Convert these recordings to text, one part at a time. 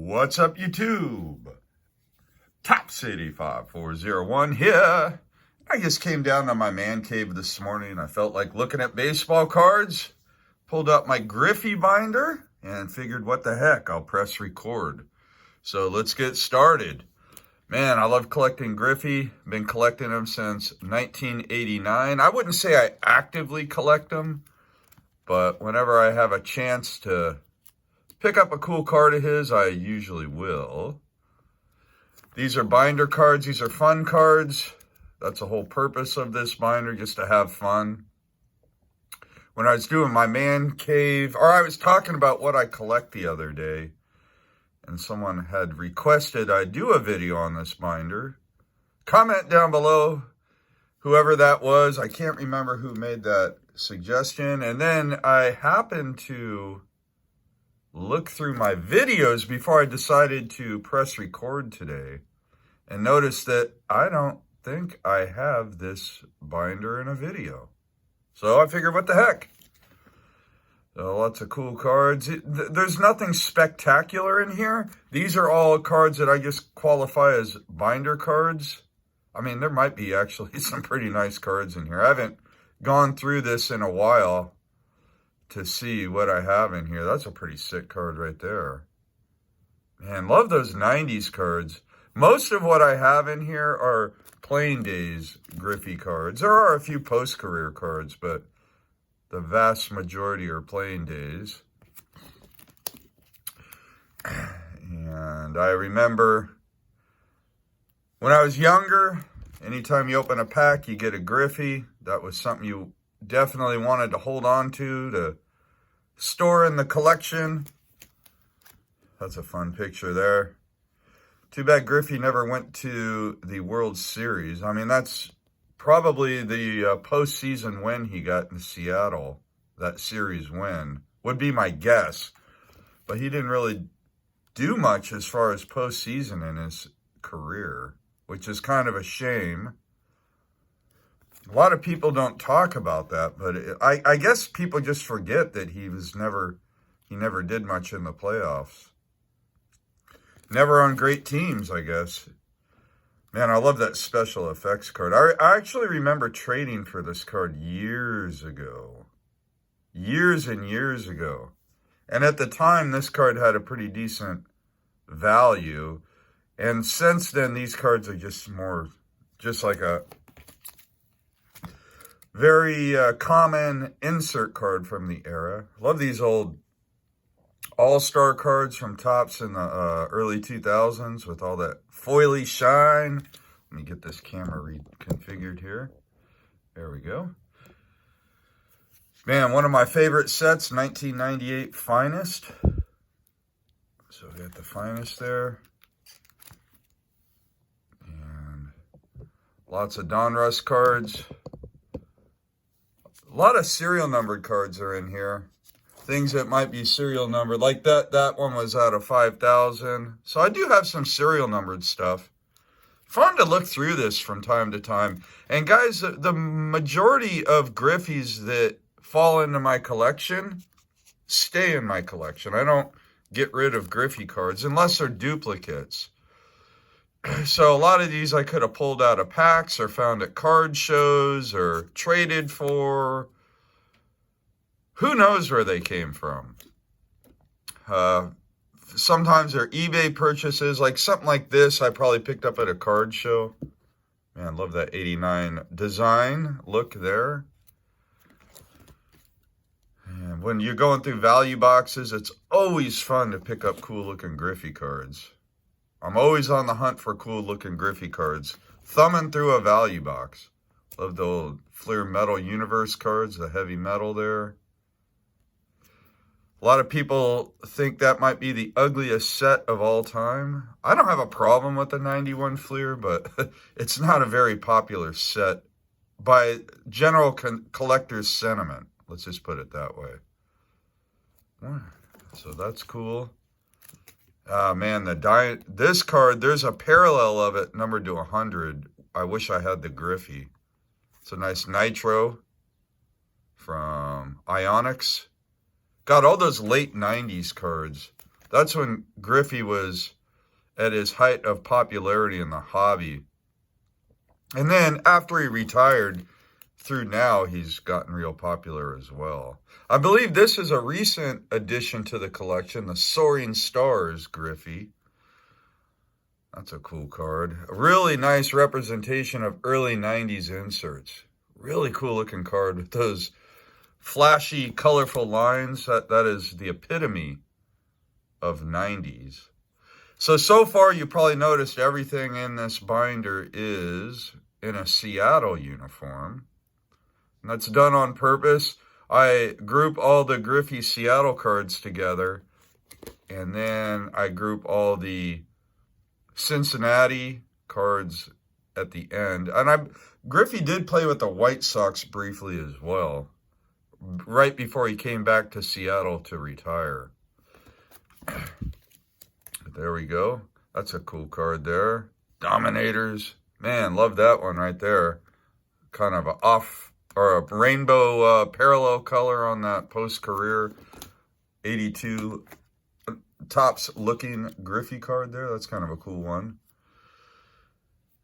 What's up, YouTube? Top City 5401 here. I just came down to my man cave this morning. I felt like looking at baseball cards. Pulled up my Griffey binder and figured, what the heck, I'll press record. So let's get started. Man, I love collecting Griffey. Been collecting them since 1989. I wouldn't say I actively collect them, but whenever I have a chance to pick up a cool card of his, I usually will. These are binder cards. These are fun cards. That's the whole purpose of this binder, just to have fun. When I was doing my man cave, or I was talking about what I collect the other day, and someone had requested I do a video on this binder. Comment down below, whoever that was. I can't remember who made that suggestion. And then I happened to look through my videos before I decided to press record today and noticed that I don't think I have this binder in a video. So I figured, what the heck? So lots of cool cards. There's nothing spectacular in here. These are all cards that I just qualify as binder cards. I mean, there might be actually some pretty nice cards in here. I haven't gone through this in a while to see what I have in here. That's a pretty sick card right there. Man, love those 90s cards. Most of what I have in here are Playing Days Griffey cards. There are a few post-career cards, but the vast majority are Playing Days. And I remember when I was younger, anytime you open a pack, you get a Griffey. That was something you definitely wanted to hold on to store in the collection. That's a fun picture there. Too bad Griffey never went to the World Series. I mean, that's probably the postseason win he got in Seattle. That series win would be my guess. But he didn't really do much as far as postseason in his career, which is kind of a shame. A lot of people don't talk about that, but I guess people just forget that he never did much in the playoffs. Never on great teams, I guess. Man, I love that special effects card. I actually remember trading for this card years ago. Years and years ago. And at the time, this card had a pretty decent value. And since then, these cards are just like a very common insert card from the era. Love these old all-star cards from Topps in the early 2000s with all that foily shine. Let me get this camera reconfigured here. There we go. Man, one of my favorite sets, 1998 Finest. So we got the Finest there. And lots of Donruss cards. A lot of serial numbered cards are in here. Things that might be serial numbered. Like that one was out of 5,000. So I do have some serial numbered stuff. Fun to look through this from time to time. And guys, the majority of Griffeys that fall into my collection stay in my collection. I don't get rid of Griffey cards unless they're duplicates. So a lot of these I could have pulled out of packs or found at card shows or traded for. Who knows where they came from? Sometimes they're eBay purchases. Like something like this I probably picked up at a card show. Man, love that 89 design look there. And when you're going through value boxes, it's always fun to pick up cool looking Griffey cards. I'm always on the hunt for cool looking Griffey cards. Thumbing through a value box. Love the old Fleer Metal Universe cards, the heavy metal there. A lot of people think that might be the ugliest set of all time. I don't have a problem with the 91 Fleer, but it's not a very popular set by general collector's sentiment. Let's just put it that way. So that's cool. Man, this card, there's a parallel of it numbered to 100. I wish I had the Griffey. It's a nice Nitro from Ionics. God, all those late 90s cards. That's when Griffey was at his height of popularity in the hobby. And then after he retired, through now, he's gotten real popular as well. I believe this is a recent addition to the collection, the Soaring Stars Griffey. That's a cool card. A really nice representation of early 90s inserts. Really cool looking card with those flashy, colorful lines. That is the epitome of 90s. So far you probably noticed everything in this binder is in a Seattle uniform. And that's done on purpose. I group all the Griffey Seattle cards together, and then I group all the Cincinnati cards at the end. And Griffey did play with the White Sox briefly as well, right before he came back to Seattle to retire. There we go. That's a cool card there. Dominators. Man, love that one right there. Kind of a rainbow parallel color on that post-career 82 Topps looking Griffey card there. That's kind of a cool one.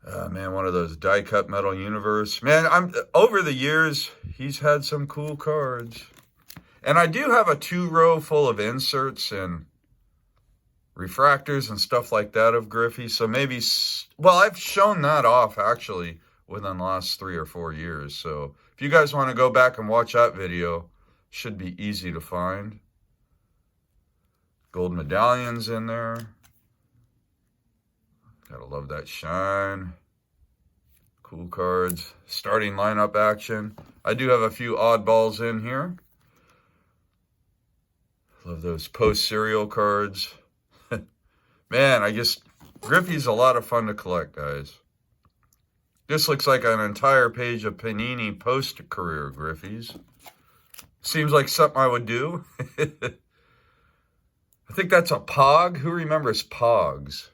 Man, one of those die-cut metal universe. Man, over the years, he's had some cool cards. And I do have a 2-row full of inserts and refractors and stuff like that of Griffey. So maybe, well, I've shown that off actually within the last 3 or 4 years. So if you guys want to go back and watch that video, should be easy to find. Gold medallions in there. Gotta love that shine. Cool cards. Starting lineup action. I do have a few oddballs in here. Love those post-serial cards. Man, Griffey's a lot of fun to collect, guys. This looks like an entire page of Panini post-career Griffeys. Seems like something I would do. I think that's a Pog. Who remembers Pogs?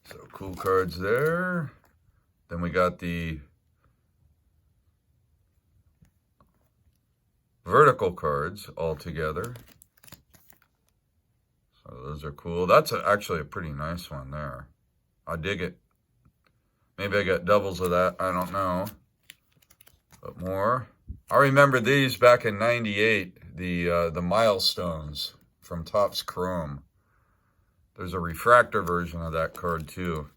So cool cards there. Then we got the vertical cards all together. So those are cool. That's actually a pretty nice one there. I dig it. Maybe I got doubles of that. I don't know. But more. I remember these back in '98. The milestones from Topps Chrome. There's a refractor version of that card too.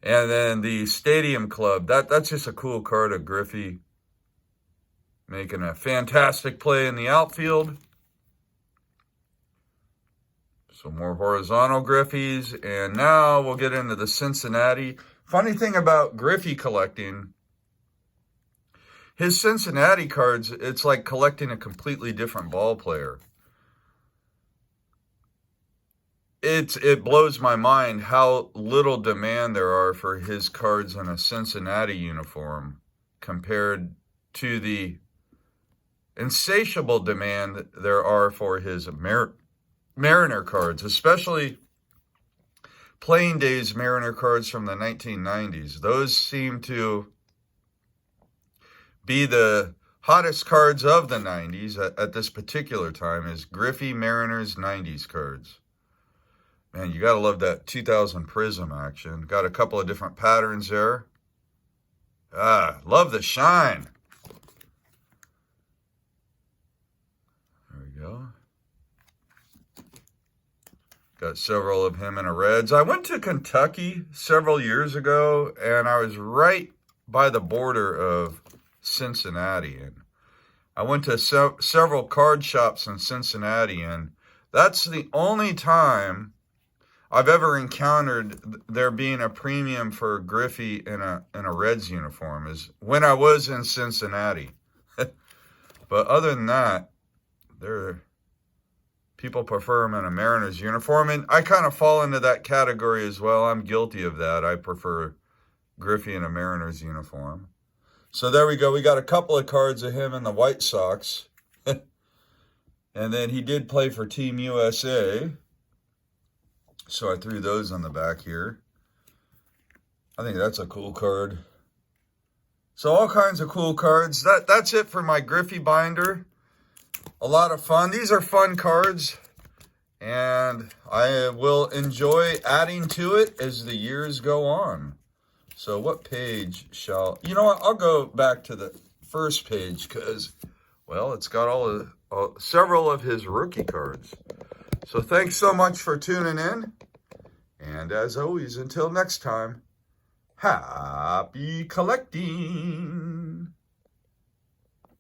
And then the Stadium Club. That's just a cool card of Griffey making a fantastic play in the outfield. So more horizontal Griffeys. And now we'll get into the Cincinnati. Funny thing about Griffey collecting, his Cincinnati cards, it's like collecting a completely different ball player. It blows my mind how little demand there are for his cards in a Cincinnati uniform compared to the insatiable demand there are for his Mariner cards, especially Playing Days Mariner cards from the 1990s. Those seem to be the hottest cards of the 90s at this particular time, is Griffey Mariners 90s cards. Man, you got to love that 2000 Prism action. Got a couple of different patterns there. Love the shine. There we go. Got several of him in a Reds. I went to Kentucky several years ago, and I was right by the border of Cincinnati. And I went to several card shops in Cincinnati, and that's the only time I've ever encountered there being a premium for Griffey in a Reds uniform, is when I was in Cincinnati. But other than that, people prefer him in a Mariners uniform, and I kind of fall into that category as well. I'm guilty of that. I prefer Griffey in a Mariners uniform. So there we go. We got a couple of cards of him in the White Sox. And then he did play for Team USA. So I threw those on the back here. I think that's a cool card. So all kinds of cool cards. That's it for my Griffey binder. a lot of fun. These are fun cards, and I will enjoy adding to it as the years go on. So what page shall... You know what? I'll go back to the first page because, well, it's got several of his rookie cards. So thanks so much for tuning in. And as always, until next time, happy collecting.